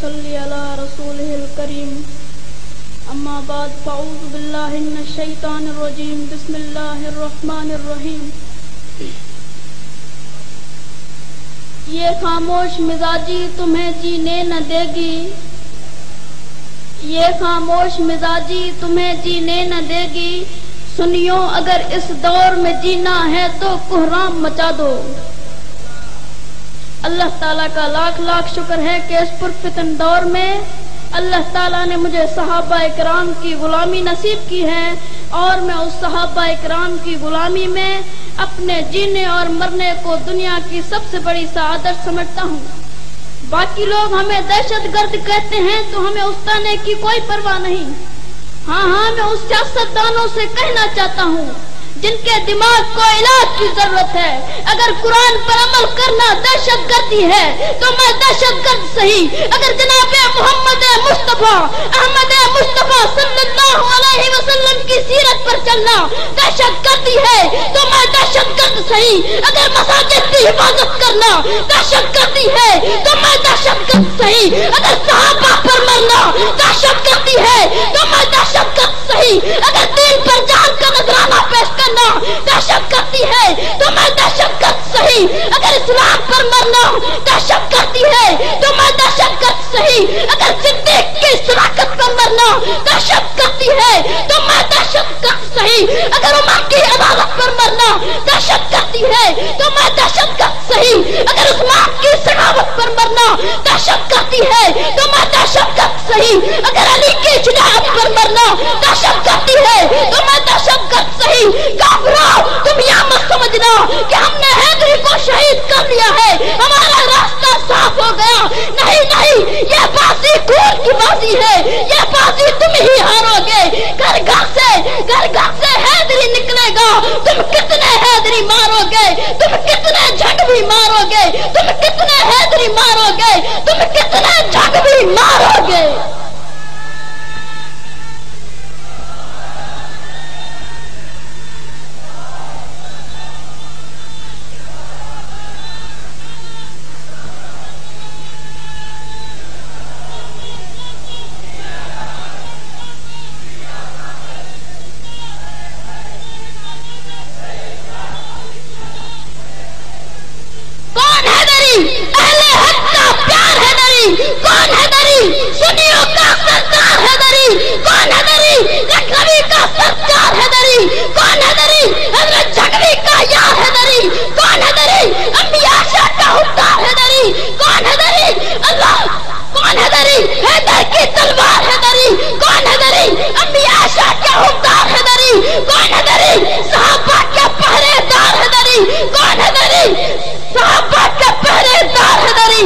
صلی علی رسولہ الکریم اما بعد فاعوذ باللہ من الشیطان الرجیم بسم اللہ الرحمن الرحیم یہ خاموش مزاجی تمہیں جینے نہ دے گی، یہ خاموش مزاجی تمہیں جینے نہ دے گی، سنیو اگر اس دور میں جینا ہے تو کوہرام مچا دو۔ اللہ تعالیٰ کا لاکھ لاکھ شکر ہے کہ اس پرفتن دور میں اللہ تعالیٰ نے مجھے صحابہ اکرام کی غلامی نصیب کی ہے، اور میں اس صحابہ اکرام کی غلامی میں اپنے جینے اور مرنے کو دنیا کی سب سے بڑی سعادت سمجھتا ہوں۔ باقی لوگ ہمیں دہشت گرد کہتے ہیں تو ہمیں استانے کی کوئی پرواہ نہیں۔ ہاں میں اس سیاستدانوں سے کہنا چاہتا ہوں جن کے دماغ کو علاج کی ضرورت ہے، اگر قرآن پر عمل کرنا دہشت گردی ہے تو میں دہشت گرد صحیح، اگر جناب محمد مصطفیٰ احمد مصطفیٰ صلی اللہ علیہ وسلم کی سیرت پر چلنا دہشت گردی ہے تو میں دہشت گرد صحیح، اگر مساجد کی حفاظت کرنا دہشت گردی ہے تو میں دہشت گرد صحیح، اگر صحابہ پر مرنا دہشت گردی ہے تو میں دہشت گرد صحیح، اگر دین پر جان کا نذرانہ پیش کرنا دہشت گردی ہے تو میں دہشت گرد صحیح، اگر اسلام پر مرنا دہشت گردی ہے تو میں دہشت گرد صحیح، اگر صدیق کی صداقت پر مرنا دہشت گردی ہے تو میں دہشت گرد صحیح، اگر عمر کی عدالت پر مرنا دہشت گردی ہے تو میں دہشت گرد صحیح، اگر عثمان کی سخاوت پر مرنا دہشت گردی ہے تو میں دہشت گرد صحیح، اگر علی کی شجاعت پر مرنا دہشت گردی ہے تو میں دہشت گرد صحیح۔ کافروں تم یہ مت سمجھنا کہ ہم نے حیدری کو شہید کر لیا ہے ہمارا راستہ صاف ہو گیا، نہیں، یہ بازی خون کی بازی ہے، یہ بازی تم ہی ہارو گے۔ گھر گھر سے حیدری نکلے گا، تم کتنے حیدری مارو گے، تم کتنے جھنڈوی مارو گے، تم کتنے حیدری مارو گے، تم کتنے جھنڈوی مارو گے۔ اہل حق کا پیار حیدری، کون حیدری؟ سنیوں کا سردار حیدری، کون حیدری؟ لکھنوی کا سردار حیدری، کون حیدری؟ حضرت جھنگوی کا یار حیدری، کون حیدری؟ انبیاء شاہ کا حکمدار حیدری، کون حیدری؟ اللہ کون حیدری؟ حیدر کی تلوار حیدری، کون حیدری؟ انبیاء شاہ کا حکمدار حیدری، کون حیدری؟ صحابہ کے پہرے دار حیدری، کون حیدری؟ صحابہ کے پہرے دار حیدری۔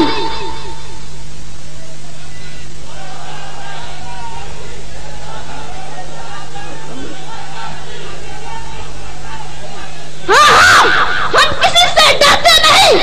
ہاں ہم کسی سے ڈرتے نہیں،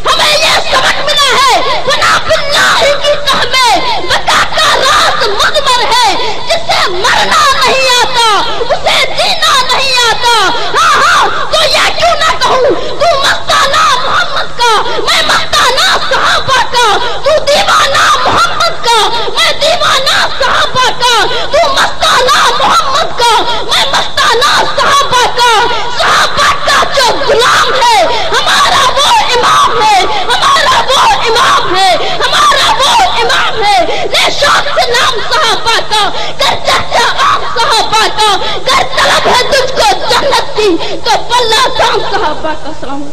ہمیں یہ سبق ملا ہے فنا باللہ کی تہمیں بقا کا راز مضمر ہے، جسے مرنا نہیں آتا اسے جینا نہیں آتا۔ ہاں تو یہ کیوں نہ کہوں تو مستانہ محمد کا، میں مستانہ صحابہ کا، تو دیوانہ محمد کا، میں دیوانہ صحابہ کا، تو مستانہ محمد کا، میں مستانہ صحابہ کا۔ صحابہ کا جو غلام ہے ہمارا وہ امام ہے، ہمارا وہ امام ہے، ہمارا وہ امام ہے۔ لے شوق سے نام صحابہ کا، کر چرچا عام صحابہ کا، کر طلب ہے تجھ کو جنت کی تو پلہ دام صحابہ کا۔ سلام